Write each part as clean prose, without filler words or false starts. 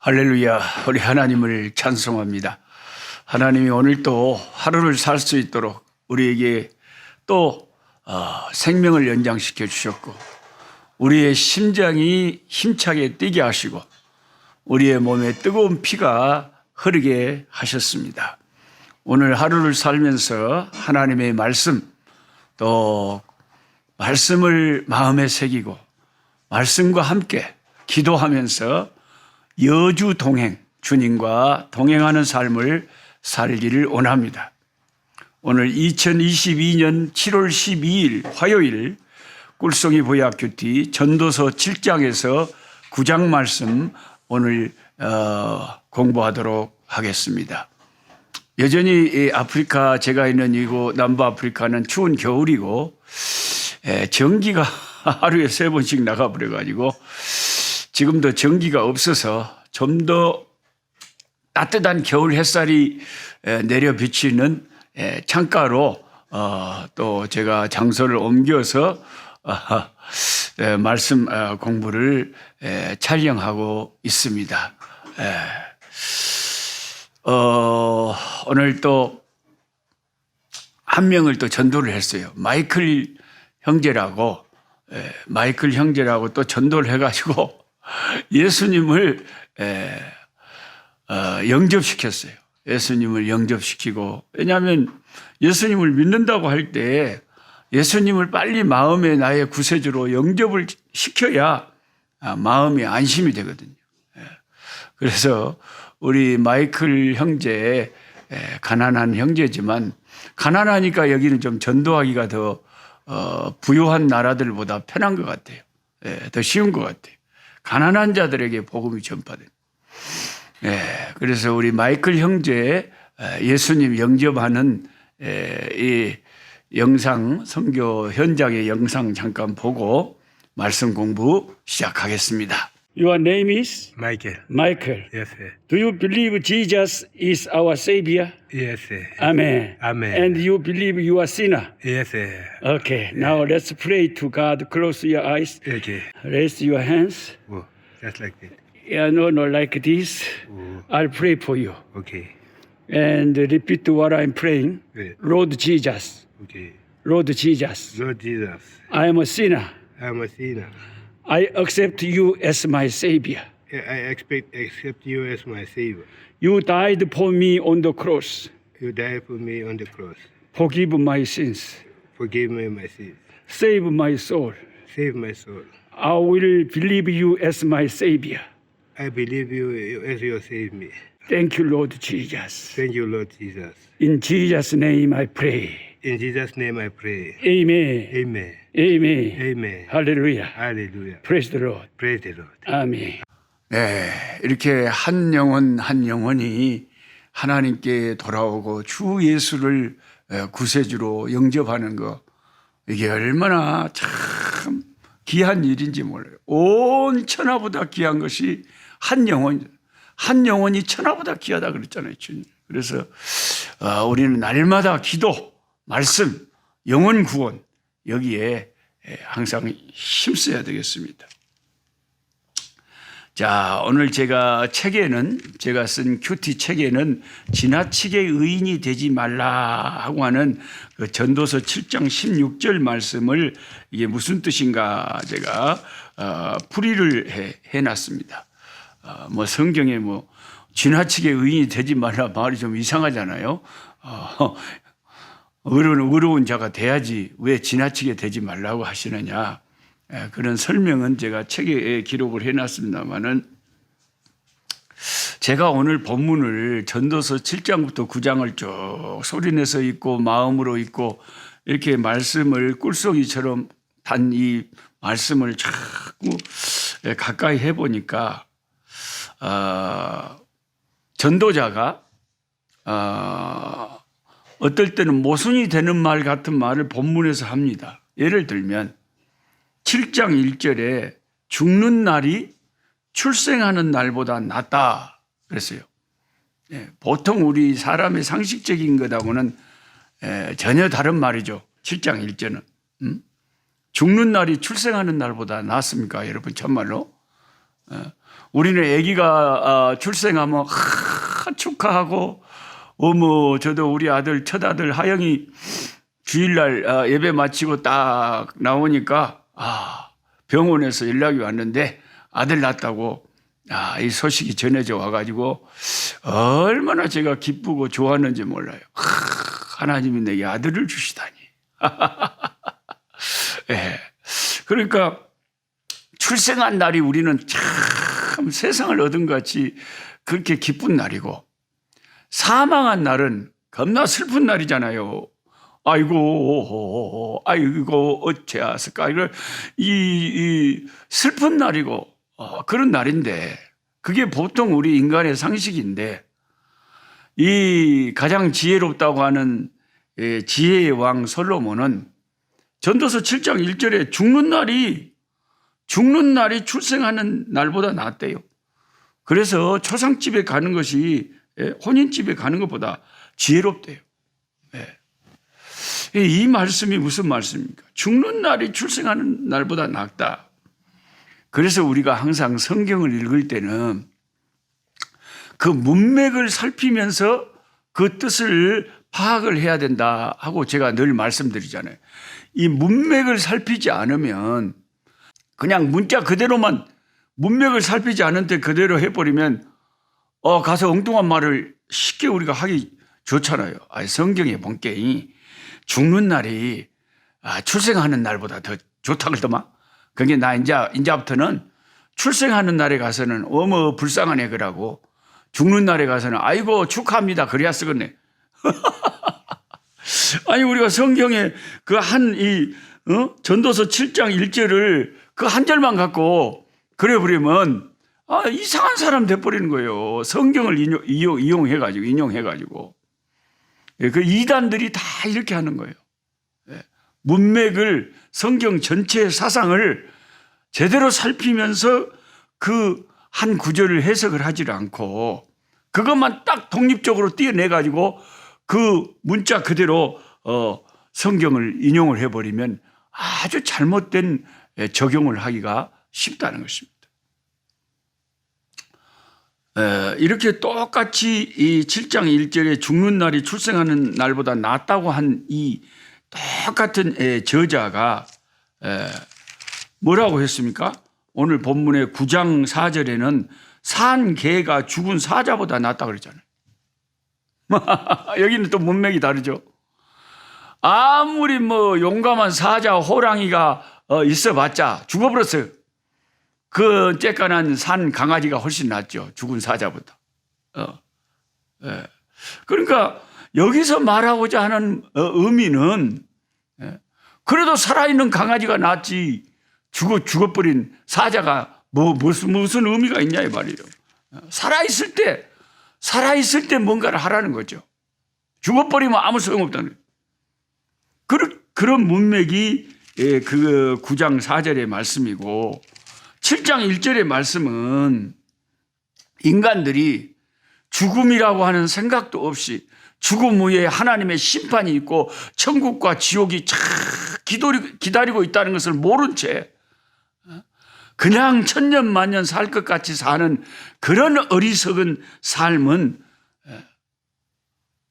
할렐루야, 우리 하나님을 찬송합니다. 하나님이 오늘 또 하루를 살 수 있도록 우리에게 또 생명을 연장시켜 주셨고, 우리의 심장이 힘차게 뛰게 하시고, 우리의 몸에 뜨거운 피가 흐르게 하셨습니다. 오늘 하루를 살면서 하나님의 말씀, 또 말씀을 마음에 새기고 말씀과 함께 기도하면서 여주 동행, 주님과 동행하는 삶을 살기를 원합니다. 오늘 2022년 7월 12일 화요일 꿀송이 보약큐티 전도서 7장에서 9장 말씀 오늘 공부하도록 하겠습니다. 여전히 아프리카, 제가 있는 이곳 남부 아프리카는 추운 겨울이고 전기가 하루에 3번씩 나가버려가지고 지금도 전기가 없어서 좀 더 따뜻한 겨울 햇살이 내려 비치는 창가로 또 제가 장소를 옮겨서 말씀 공부를 촬영하고 있습니다. 오늘 또 한 명을 또 전도를 했어요. 마이클 형제라고 또 전도를 해가지고 예수님을 영접시켰어요. 예수님을 영접시키고, 왜냐하면 예수님을 믿는다고 할 때 예수님을 빨리 마음에 나의 구세주로 영접을 시켜야 마음이 안심이 되거든요. 그래서 우리 마이클 형제, 가난한 형제지만 가난하니까 여기는 좀 전도하기가 더 부유한 나라들보다 편한 것 같아요. 더 쉬운 것 같아요. 가난한 자들에게 복음이 전파됩니다. 그래서 우리 마이클 형제 예수님 영접하는 이 영상, 선교 현장의 영상 잠깐 보고 말씀 공부 시작하겠습니다. Your name is? Michael. Michael. Yes, sir. Do you believe Jesus is our Savior? Yes, sir. Amen. Amen. And you believe you are sinner? Yes, sir. Okay, now let's pray to God. Close your eyes. Okay. Raise your hands. Oh, just like that. Yeah, no, like this. Oh, I'll pray for you. okay. And repeat what I'm praying. Yeah. Lord Jesus. Okay. Lord Jesus. Lord Jesus, I am a sinner. I'm a sinner. I accept you as my Savior. I accept you as my Savior. You died for me on the cross. You died for me on the cross. Forgive my sins. Forgive me my sins. Save my soul. Save my soul. I will believe you as my Savior. I believe you as you save me. Thank you, Lord Jesus. Thank you, Lord Jesus. In Jesus' name I pray. In Jesus' name I pray. Amen. Amen. Amen. Amen. Hallelujah. Hallelujah. Praise the Lord. Praise the Lord. 아멘. 네, 이렇게 한 영혼 한 영혼이 하나님께 돌아오고 주 예수를 구세주로 영접하는 거, 이게 얼마나 참 귀한 일인지 몰라요. 온 천하보다 귀한 것이 한 영혼이 천하보다 귀하다 그랬잖아요, 주님. 그래서 우리는 날마다 기도, 말씀, 영혼 구원, 여기에 항상 힘써야 되겠습니다. 자, 오늘 제가 쓴 큐티 책에는 지나치게 의인이 되지 말라 하고 하는 그 전도서 7장 16절 말씀을 이게 무슨 뜻인가 제가 풀이를 해놨습니다. 뭐 성경에 뭐 지나치게 의인이 되지 말라 말이 좀 이상하잖아요. 의로운 자가 돼야지 왜 지나치게 되지 말라고 하시느냐. 그런 설명은 제가 책에 기록을 해놨습니다만은, 제가 오늘 본문을 전도서 7장부터 9장을 쭉 소리내서 읽고 마음으로 읽고 이렇게 말씀을 꿀송이처럼 단 이 말씀을 자꾸 가까이 해보니까 전도자가 어떨 때는 모순이 되는 말 같은 말을 본문에서 합니다. 예를 들면 7장 1절에 죽는 날이 출생하는 날보다 낫다 그랬어요. 보통 우리 사람의 상식적인 것하고는 전혀 다른 말이죠. 7장 1절은. 죽는 날이 출생하는 날보다 낫습니까? 여러분, 참말로. 우리는 아기가 출생하면 축하하고 어머 저도 우리 아들 첫 아들 하영이 주일날 예배 마치고 딱 나오니까 병원에서 연락이 왔는데 아들 낳았다고 이 소식이 전해져 와가지고 얼마나 제가 기쁘고 좋았는지 몰라요. 하나님이 내게 아들을 주시다니. 예. 그러니까 출생한 날이 우리는 참 세상을 얻은 것 같이 그렇게 기쁜 날이고 사망한 날은 겁나 슬픈 날이잖아요. 아이고 어찌하였을까. 이 슬픈 날이고 그런 날인데 그게 보통 우리 인간의 상식인데 이 가장 지혜롭다고 하는 지혜의 왕 솔로몬은 전도서 7장 1절에 죽는 날이 출생하는 날보다 낫대요. 그래서 초상집에 가는 것이 혼인집에 가는 것보다 지혜롭대요. 이 말씀이 무슨 말씀입니까? 죽는 날이 출생하는 날보다 낫다. 그래서 우리가 항상 성경을 읽을 때는 그 문맥을 살피면서 그 뜻을 파악을 해야 된다 하고 제가 늘 말씀드리잖아요. 이 문맥을 살피지 않으면 그냥 문자 그대로만 문맥을 살피지 않은데 그대로 해버리면 가서 엉뚱한 말을 쉽게 우리가 하기 좋잖아요. 성경에 본게 죽는 날이 출생하는 날보다 더 좋다 그러더만. 그게 나 이제부터는 출생하는 날에 가서는 어머 불쌍한 애그라고 죽는 날에 가서는 아이고 축하합니다 그래야 쓰겠네. 아니 우리가 성경에 그 전도서 7장 1절을 그 한 절만 갖고 그래 버리면 이상한 사람 돼버리는 거예요. 성경을 인용해가지고 그 이단들이 다 이렇게 하는 거예요. 문맥을 성경 전체의 사상을 제대로 살피면서 그 한 구절을 해석을 하지 않고 그것만 딱 독립적으로 띄어내가지고 그 문자 그대로 성경을 인용을 해버리면 아주 잘못된 적용을 하기가 쉽다는 것입니다. 이렇게 똑같이 이 7장 1절에 죽는 날이 출생하는 날보다 낫다고 한 이 똑같은 저자가 뭐라고 했습니까? 오늘 본문의 9장 4절에는 산 개가 죽은 사자보다 낫다고 그랬잖아요. 여기는 또 문맥이 다르죠. 아무리 용감한 사자, 호랑이가 있어봤자 죽어버렸어요. 그 쬐깐한 산 강아지가 훨씬 낫죠. 죽은 사자보다. 그러니까 여기서 말하고자 하는 의미는 그래도 살아있는 강아지가 낫지 죽어버린 사자가 무슨 의미가 있냐 이 말이에요. 살아있을 때 뭔가를 하라는 거죠. 죽어버리면 아무 소용없다는 거예요. 그런 문맥이 그 9장 4절의 말씀이고 7장 1절의 말씀은 인간들이 죽음이라고 하는 생각도 없이 죽음 후에 하나님의 심판이 있고 천국과 지옥이 기다리고 있다는 것을 모른 채 그냥 천년만년 살 것 같이 사는 그런 어리석은 삶은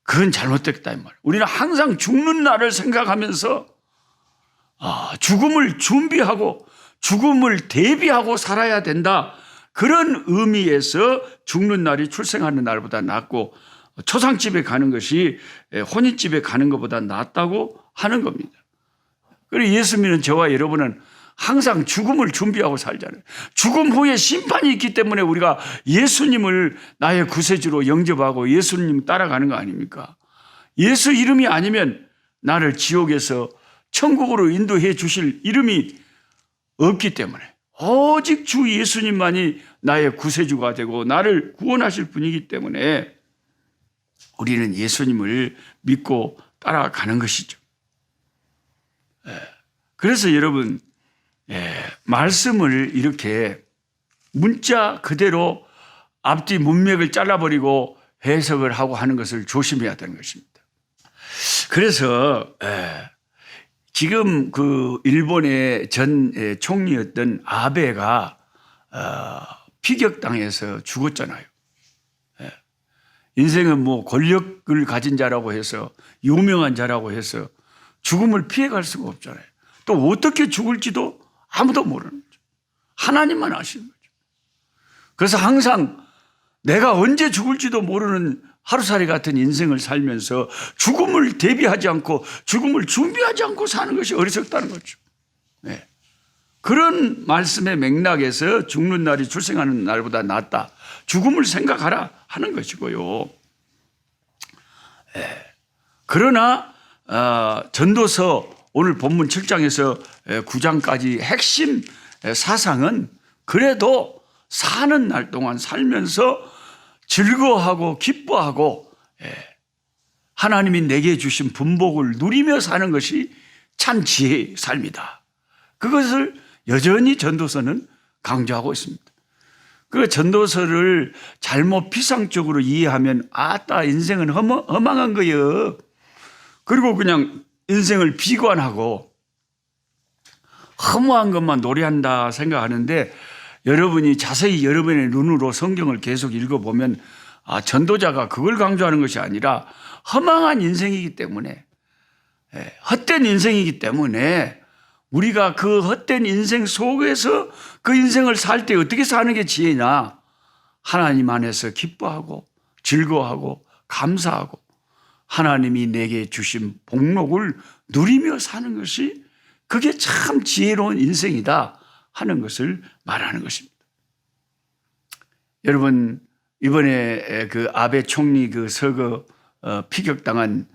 그건 잘못됐다 이 말이에요. 우리는 항상 죽는 날을 생각하면서 죽음을 준비하고 죽음을 대비하고 살아야 된다. 그런 의미에서 죽는 날이 출생하는 날보다 낫고 초상집에 가는 것이 혼인집에 가는 것보다 낫다고 하는 겁니다. 그리고 예수 믿는 저와 여러분은 항상 죽음을 준비하고 살잖아요. 죽음 후에 심판이 있기 때문에 우리가 예수님을 나의 구세주로 영접하고 예수님 따라가는 거 아닙니까? 예수 이름이 아니면 나를 지옥에서 천국으로 인도해 주실 이름이 없기 때문에 오직 주 예수님만이 나의 구세주가 되고 나를 구원하실 분이기 때문에 우리는 예수님을 믿고 따라가는 것이죠. 그래서 여러분 말씀을 이렇게 문자 그대로 앞뒤 문맥을 잘라버리고 해석을 하고 하는 것을 조심해야 되는 것입니다. 그래서 지금 그 일본의 전 총리였던 아베가 피격당해서 죽었잖아요. 예. 인생은 뭐 권력을 가진 자라고 해서 유명한 자라고 해서 죽음을 피해갈 수가 없잖아요. 또 어떻게 죽을지도 아무도 모르는 거죠. 하나님만 아시는 거죠. 그래서 항상 내가 언제 죽을지도 모르는 하루살이 같은 인생을 살면서 죽음을 대비하지 않고 죽음을 준비하지 않고 사는 것이 어리석다는 거죠. 네. 그런 말씀의 맥락에서 죽는 날이 출생하는 날보다 낫다. 죽음을 생각하라 하는 것이고요. 네. 그러나 전도서 오늘 본문 7장에서 9장까지 핵심 사상은 그래도 사는 날 동안 살면서 즐거워하고 기뻐하고 하나님이 내게 주신 분복을 누리며 사는 것이 참 지혜의 삶이다. 그것을 여전히 전도서는 강조하고 있습니다. 그 전도서를 잘못 피상적으로 이해하면 아따 인생은 허망한 거예요. 그리고 그냥 인생을 비관하고 허무한 것만 노래한다 생각하는데 여러분이 자세히 여러분의 눈으로 성경을 계속 읽어보면 전도자가 그걸 강조하는 것이 아니라 허망한 인생이기 때문에 헛된 인생이기 때문에 우리가 그 헛된 인생 속에서 그 인생을 살 때 어떻게 사는 게 지혜냐 하나님 안에서 기뻐하고 즐거워하고 감사하고 하나님이 내게 주신 복록을 누리며 사는 것이 그게 참 지혜로운 인생이다 하는 것을 말하는 것입니다. 여러분 이번에 그 아베 총리 그 서거 피격당한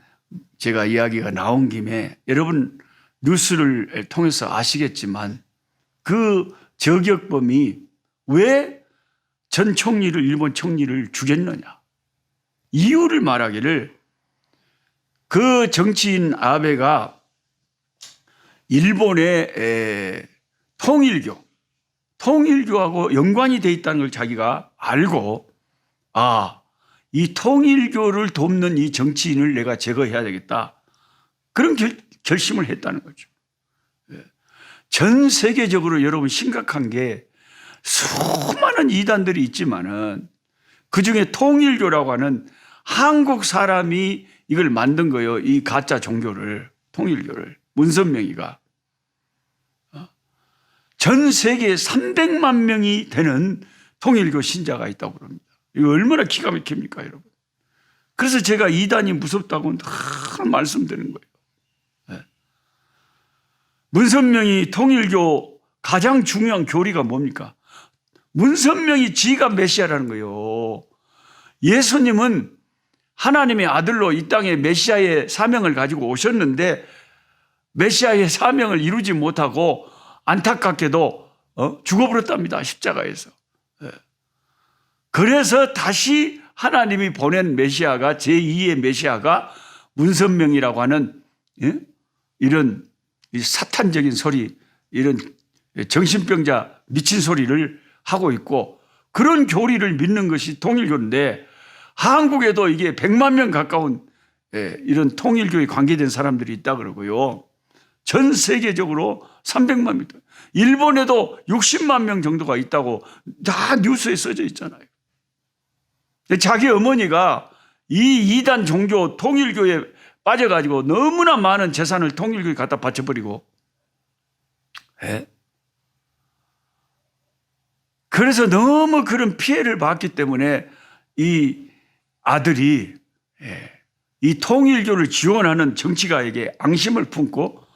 제가 이야기가 나온 김에 여러분 뉴스를 통해서 아시겠지만 그 저격범이 왜 전 총리를 일본 총리를 죽였느냐 이유를 말하기를 그 정치인 아베가 일본의 통일교하고 연관이 돼 있다는 걸 자기가 알고 이 통일교를 돕는 이 정치인을 내가 제거해야 되겠다. 그런 결심을 했다는 거죠. 전 세계적으로 여러분 심각한 게 수많은 이단들이 있지만은 그중에 통일교라고 하는 한국 사람이 이걸 만든 거예요. 이 가짜 종교를 통일교를 문선명이가 전 세계에 300만 명이 되는 통일교 신자가 있다고 그럽니다. 이거 얼마나 기가 막힙니까 여러분. 그래서 제가 이단이 무섭다고 늘 말씀드리는 거예요. 문선명이 통일교 가장 중요한 교리가 뭡니까? 문선명이 지가 메시아라는 거예요. 예수님은 하나님의 아들로 이 땅에 메시아의 사명을 가지고 오셨는데 메시아의 사명을 이루지 못하고 안타깝게도 죽어버렸답니다. 십자가에서. 그래서 다시 하나님이 보낸 메시아가 제2의 메시아가 문선명이라고 하는 이런 사탄적인 소리 이런 정신병자 미친 소리를 하고 있고 그런 교리를 믿는 것이 통일교인데 한국에도 이게 100만 명 가까운 이런 통일교에 관계된 사람들이 있다 그러고요. 전 세계적으로 300만 명, 일본에도 60만 명 정도가 있다고 다 뉴스에 써져 있잖아요. 자기 어머니가 이 이단 종교 통일교에 빠져가지고 너무나 많은 재산을 통일교에 갖다 바쳐버리고 그래서 너무 그런 피해를 받기 때문에 이 아들이 이 통일교를 지원하는 정치가에게 앙심을 품고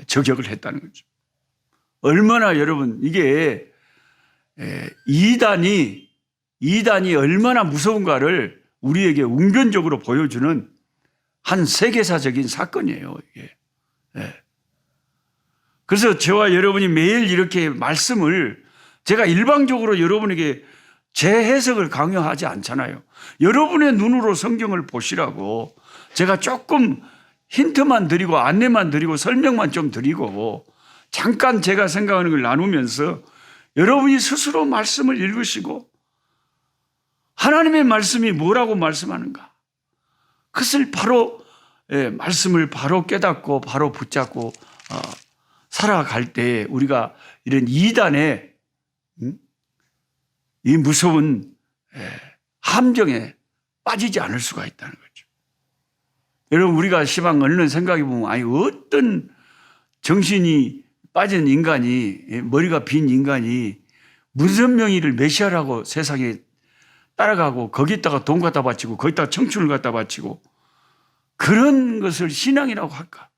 저격을 했다는 거죠. 얼마나 여러분 이게 이단이 얼마나 무서운가를 우리에게 웅변적으로 보여주는 한 세계사적인 사건이에요. 이게. 그래서 저와 여러분이 매일 이렇게 말씀을 제가 일방적으로 여러분에게 제 해석을 강요하지 않잖아요. 여러분의 눈으로 성경을 보시라고 제가 조금 힌트만 드리고 안내만 드리고 설명만 좀 드리고 잠깐 제가 생각하는 걸 나누면서 여러분이 스스로 말씀을 읽으시고 하나님의 말씀이 뭐라고 말씀하는가 그것을 바로 말씀을 바로 깨닫고 바로 붙잡고 이 무서운 함정에 빠지지 않을 수가 있다는 거죠. 여러분, 우리가 시방 얼른 생각해 보면, 아니, 어떤 정신이 빠진 인간이, 머리가 빈 인간이 무슨 명의를 메시아라고 세상에 따라가고 거기다가 돈 갖다 바치고 거기다가 청춘을 갖다 바치고 그런 것을 신앙이라고 할까?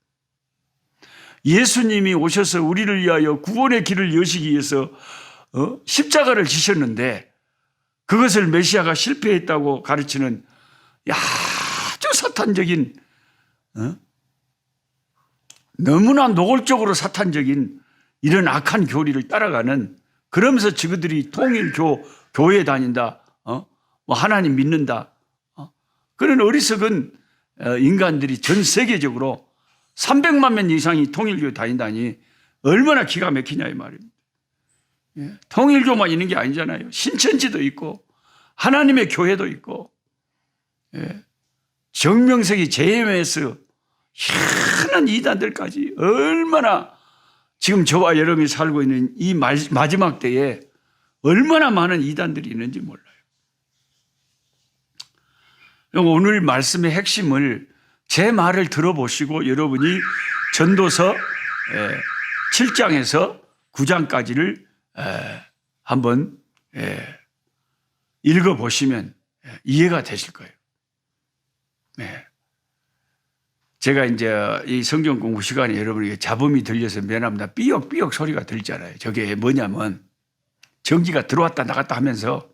예수님이 오셔서 우리를 위하여 구원의 길을 여시기 위해서 십자가를 지셨는데 그것을 메시아가 실패했다고 가르치는 아주 사탄적인, 너무나 노골적으로 사탄적인 이런 악한 교리를 따라가는, 그러면서 저들이 통일교회에 다닌다, 뭐 하나님 믿는다, 그런 어리석은 인간들이 전 세계적으로 300만 명 이상이 통일교회 다닌다니 얼마나 기가 막히냐 이 말입니다. 통일교만 있는 게 아니잖아요. 신천지도 있고 하나님의 교회도 있고, 정명석이 JMS 희한한 이단들까지 얼마나, 지금 저와 여러분이 살고 있는 이 마지막 때에 얼마나 많은 이단들이 있는지 몰라요. 오늘 말씀의 핵심을, 제 말을 들어보시고 여러분이 전도서 7장에서 9장까지를 한번 읽어보시면 이해가 되실 거예요. 제가 이제 이 성경 공부 시간에 여러분에게 잡음이 들려서 미안합니다. 삐걱삐걱 소리가 들잖아요. 저게 뭐냐면 전기가 들어왔다 나갔다 하면서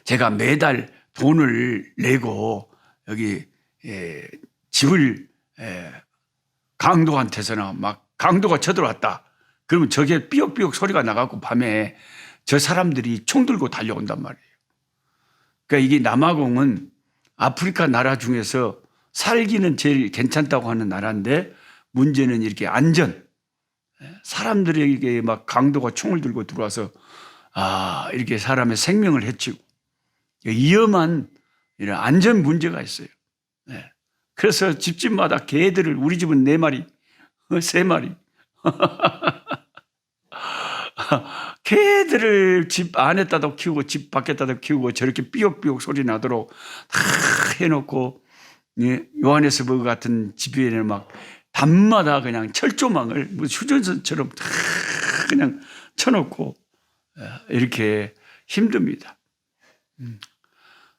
제가 매달 돈을 내고 여기 집을 강도한테서나 막 강도가 쳐들어왔다. 그러면 저게 삐걱삐걱 소리가 나가고 밤에 저 사람들이 총 들고 달려온단 말이에요. 그러니까 이게 남아공은 아프리카 나라 중에서 살기는 제일 괜찮다고 하는 나라인데 문제는 이렇게 안전, 사람들에게 막 강도가 총을 들고 들어와서 이렇게 사람의 생명을 해치고 위험한 이런 안전 문제가 있어요. 그래서 집집마다 개들을, 우리 집은 4마리, 3마리 개들을 집 안에다도 키우고 집 밖에다도 키우고 저렇게 삐걱삐걱 소리 나도록 다 해놓고, 요한에서버 같은 집에는 막 밤마다 그냥 철조망을 휴전선처럼 다 그냥 쳐놓고 이렇게 힘듭니다.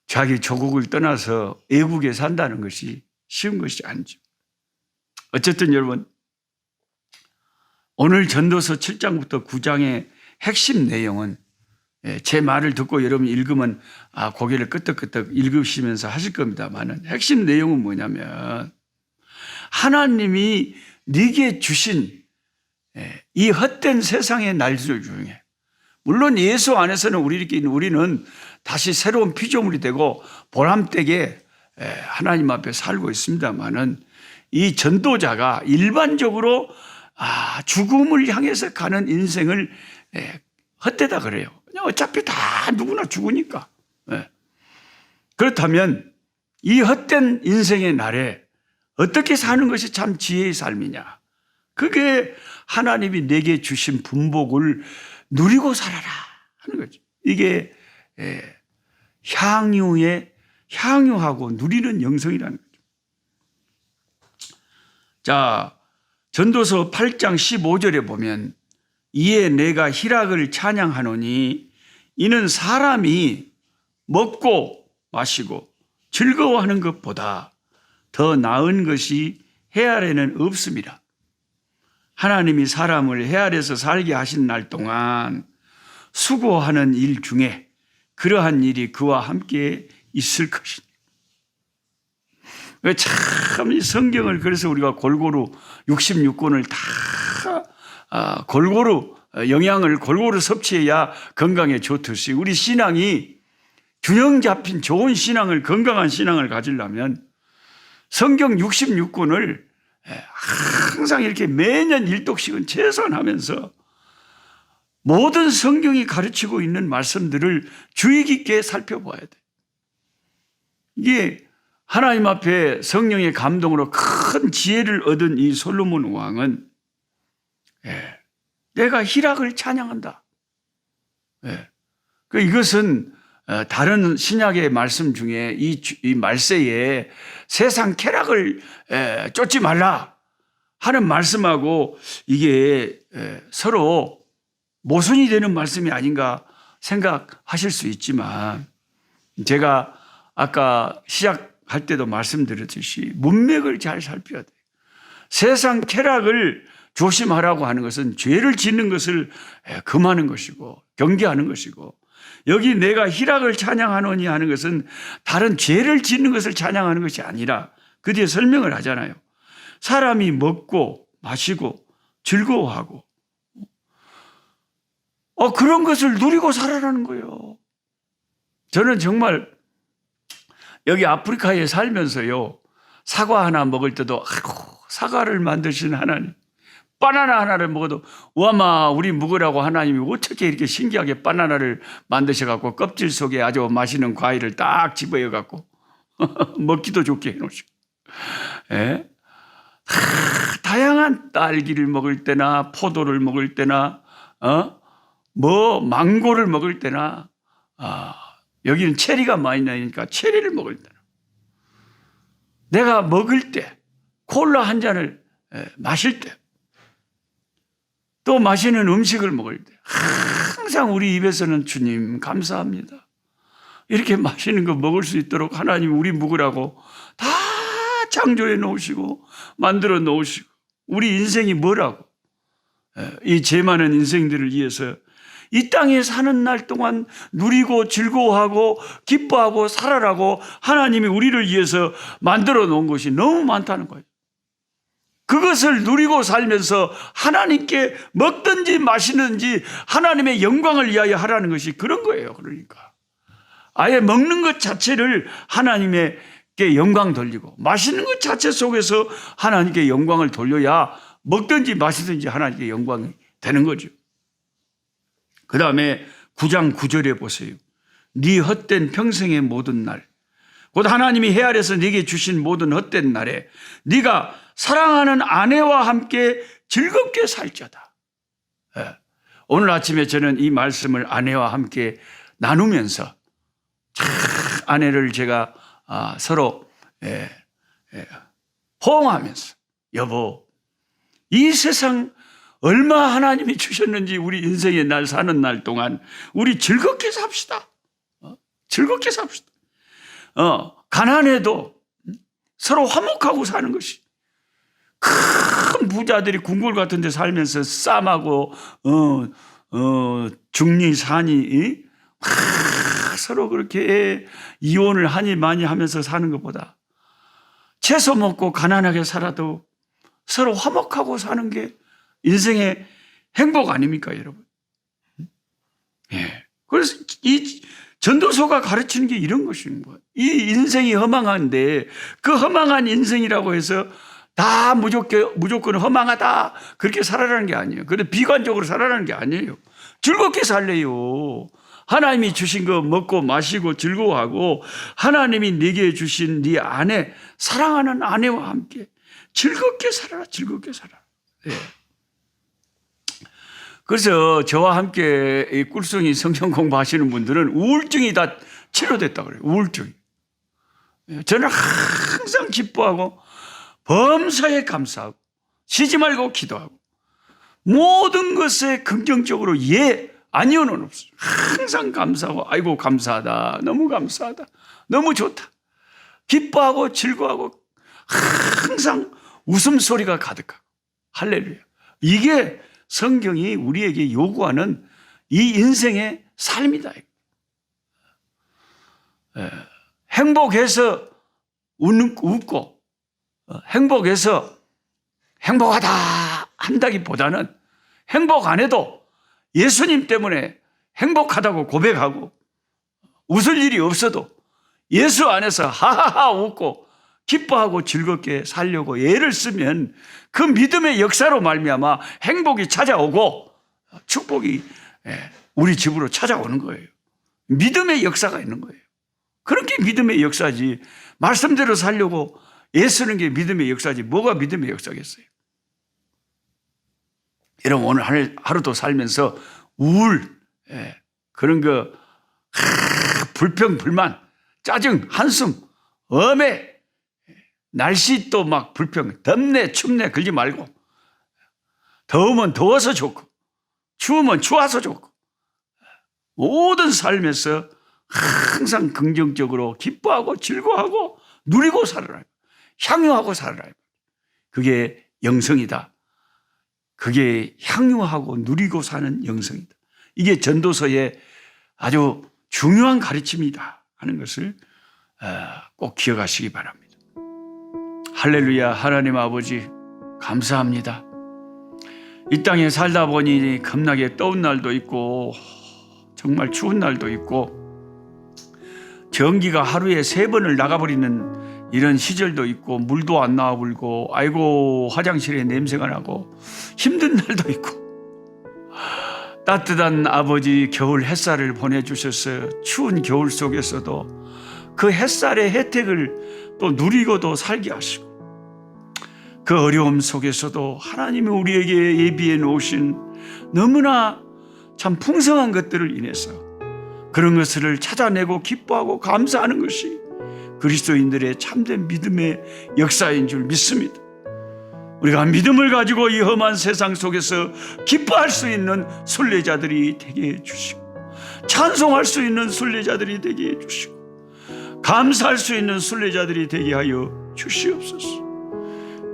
자기 조국을 떠나서 애국에 산다는 것이 쉬운 것이 아니죠. 어쨌든 여러분, 오늘 전도서 7장부터 9장의 핵심 내용은, 제 말을 듣고 여러분 읽으면 고개를 끄덕끄덕 읽으시면서 하실 겁니다만은, 핵심 내용은 뭐냐면 하나님이 네게 주신 이 헛된 세상의 날들 중에, 물론 예수 안에서는 우리는 다시 새로운 피조물이 되고 보람되게 하나님 앞에 살고 있습니다만은, 이 전도자가 일반적으로 죽음을 향해서 가는 인생을 헛되다 그래요. 그냥 어차피 다 누구나 죽으니까. 그렇다면 이 헛된 인생의 날에 어떻게 사는 것이 참 지혜의 삶이냐? 그게 하나님이 내게 주신 분복을 누리고 살아라 하는 거죠. 이게 향유하고 누리는 영성이라는 거죠. 자, 전도서 8장 15절에 보면, 이에 내가 희락을 찬양하노니 이는 사람이 먹고 마시고 즐거워하는 것보다 더 나은 것이 해 아래는 없습니다. 하나님이 사람을 해 아래서 살게 하신 날 동안 수고하는 일 중에 그러한 일이 그와 함께 있을 것이니. 참 이 성경을, 그래서 우리가 골고루 66권을 다 골고루 영양을 골고루 섭취해야 건강에 좋듯이, 우리 신앙이 균형 잡힌 좋은 신앙을, 건강한 신앙을 가지려면 성경 66권을 항상 이렇게 매년 1독씩은 최소한 하면서 모든 성경이 가르치고 있는 말씀들을 주의 깊게 살펴봐야 돼. 이게 하나님 앞에 성령의 감동으로 큰 지혜를 얻은 이 솔로몬 왕은 내가 희락을 찬양한다. 이것은 다른 신약의 말씀 중에 이 말세에 세상 쾌락을 쫓지 말라 하는 말씀하고 이게 서로 모순이 되는 말씀이 아닌가 생각하실 수 있지만, 제가 아까 시작할 때도 말씀드렸듯이 문맥을 잘 살펴야 돼요. 세상 쾌락을 조심하라고 하는 것은 죄를 짓는 것을 금하는 것이고 경계하는 것이고, 여기 내가 희락을 찬양하노니 하는 것은 다른 죄를 짓는 것을 찬양하는 것이 아니라 그 뒤에 설명을 하잖아요. 사람이 먹고 마시고 즐거워하고 그런 것을 누리고 살아라는 거예요. 저는 정말 여기 아프리카에 살면서요, 사과 하나 먹을 때도 사과를 만드신 하나님, 바나나 하나를 먹어도 와마 우리 먹으라고 하나님이 어떻게 이렇게 신기하게 바나나를 만드셔갖고 껍질 속에 아주 맛있는 과일을 딱 집어여갖고 먹기도 좋게 해놓으시고, 다양한 딸기를 먹을 때나 포도를 먹을 때나 망고를 먹을 때나 여기는 체리가 많이 나니까 체리를 먹을 때나, 내가 먹을 때 콜라 한 잔을 마실 때, 또 마시는 음식을 먹을 때 항상 우리 입에서는 주님 감사합니다, 이렇게 맛있는 거 먹을 수 있도록 하나님 우리 먹으라고 다 창조해 놓으시고 만들어 놓으시고, 우리 인생이 뭐라고, 이 죄 많은 인생들을 위해서 이 땅에 사는 날 동안 누리고 즐거워하고 기뻐하고 살아라고 하나님이 우리를 위해서 만들어 놓은 것이 너무 많다는 거예요. 그것을 누리고 살면서 하나님께 먹든지 마시든지 하나님의 영광을 위하여 하라는 것이 그런 거예요. 그러니까 아예 먹는 것 자체를 하나님께 영광 돌리고 마시는 것 자체 속에서 하나님께 영광을 돌려야 먹든지 마시든지 하나님께 영광이 되는 거죠. 그 다음에 9장 9절에 보세요. 네 헛된 평생의 모든 날, 곧 하나님이 해 아래서 네게 주신 모든 헛된 날에 네가 사랑하는 아내와 함께 즐겁게 살자다. 오늘 아침에 저는 이 말씀을 아내와 함께 나누면서 아내를 제가 서로 호응하면서, 여보, 이 세상 얼마 하나님이 주셨는지 우리 인생의 날 사는 날 동안 우리 즐겁게 삽시다. 즐겁게 삽시다. 가난해도 서로 화목하고 사는 것이, 큰 부자들이 궁궐 같은 데 살면서 쌈하고 중리 산이 서로 그렇게 이혼을 하니 많이 하면서 사는 것보다 채소 먹고 가난하게 살아도 서로 화목하고 사는 게 인생의 행복 아닙니까, 여러분? 예. 그래서 이 전도서가 가르치는 게 이런 것인 거예요. 이 인생이 허망한데 그 허망한 인생이라고 해서 다 무조건 허망하다 그렇게 살아라는 게 아니에요. 그런데 비관적으로 살아라는 게 아니에요. 즐겁게 살래요. 하나님이 주신 거 먹고 마시고 즐거워하고, 하나님이 네게 주신 네 아내, 사랑하는 아내와 함께 즐겁게 살아라. 즐겁게 살아라. 예. 그래서 저와 함께 이 꿀송이 성경 공부하시는 분들은 우울증이 다 치료됐다고 그래요. 우울증이. 저는 항상 기뻐하고 범사에 감사하고 쉬지 말고 기도하고 모든 것에 긍정적으로 아니요는 없어요. 항상 감사하고, 아이고 감사하다, 너무 감사하다, 너무 좋다, 기뻐하고 즐거워하고 항상 웃음소리가 가득하고, 할렐루야. 이게 성경이 우리에게 요구하는 이 인생의 삶이다. 행복해서 웃고 행복해서 행복하다 한다기보다는 행복 안 해도 예수님 때문에 행복하다고 고백하고, 웃을 일이 없어도 예수 안에서 하하하 웃고 기뻐하고 즐겁게 살려고 애를 쓰면 그 믿음의 역사로 말미암아 행복이 찾아오고 축복이 우리 집으로 찾아오는 거예요. 믿음의 역사가 있는 거예요. 그렇게 믿음의 역사지, 말씀대로 살려고 애쓰는 게 믿음의 역사지 뭐가 믿음의 역사겠어요. 여러분, 오늘 하루도 살면서 우울, 그런 거 불평, 불만, 짜증, 한숨, 엄해, 날씨 또 막 불평, 덥네, 춥네, 그러지 말고, 더우면 더워서 좋고, 추우면 추워서 좋고, 모든 삶에서 항상 긍정적으로 기뻐하고 즐거워하고 누리고 살아라. 향유하고 살아라. 그게 영성이다. 그게 향유하고 누리고 사는 영성이다. 이게 전도서의 아주 중요한 가르침이다 하는 것을 꼭 기억하시기 바랍니다. 할렐루야. 하나님 아버지 감사합니다. 이 땅에 살다 보니 겁나게 더운 날도 있고 정말 추운 날도 있고 전기가 하루에 3번을 나가버리는 이런 시절도 있고 물도 안 나와 불고 아이고 화장실에 냄새가 나고 힘든 날도 있고 따뜻한 아버지 겨울 햇살을 보내주셔서 추운 겨울 속에서도 그 햇살의 혜택을 또 누리고도 살게 하시고 그 어려움 속에서도 하나님이 우리에게 예비해 놓으신 너무나 참 풍성한 것들을 인해서 그런 것을 찾아내고 기뻐하고 감사하는 것이 그리스도인들의 참된 믿음의 역사인 줄 믿습니다. 우리가 믿음을 가지고 이 험한 세상 속에서 기뻐할 수 있는 순례자들이 되게 해주시고 찬송할 수 있는 순례자들이 되게 해주시고 감사할 수 있는 순례자들이 되게 하여 주시옵소서.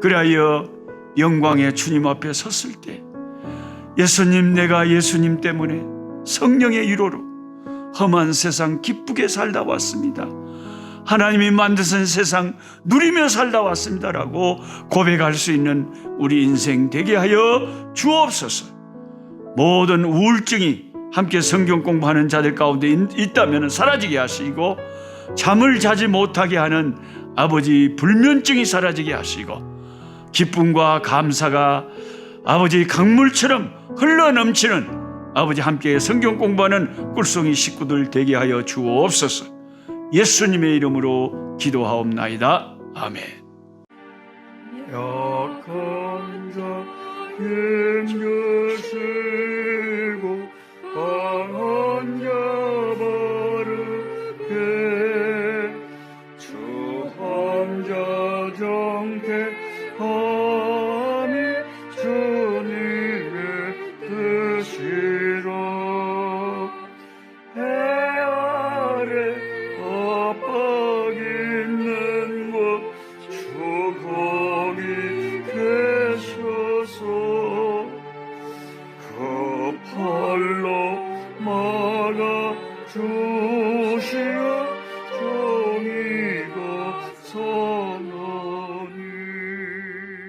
그리하여 영광의 주님 앞에 섰을 때 예수님, 내가 예수님 때문에 성령의 위로로 험한 세상 기쁘게 살다 왔습니다. 하나님이 만드신 세상 누리며 살다 왔습니다라고 고백할 수 있는 우리 인생 되게 하여 주옵소서. 모든 우울증이 함께 성경 공부하는 자들 가운데 있다면 사라지게 하시고 잠을 자지 못하게 하는 아버지 불면증이 사라지게 하시고 기쁨과 감사가 아버지 강물처럼 흘러넘치는 아버지 함께 성경 공부하는 꿀송이 식구들 되게 하여 주옵소서. 예수님의 이름으로 기도하옵나이다. 아멘. 약한 자 힘주시고 강한 자 바르게 추한 자 정택함이 주님의 뜻이라. 해 아래 압박 있는 곳 주 거기 계셔서 그 팔로 막아 주시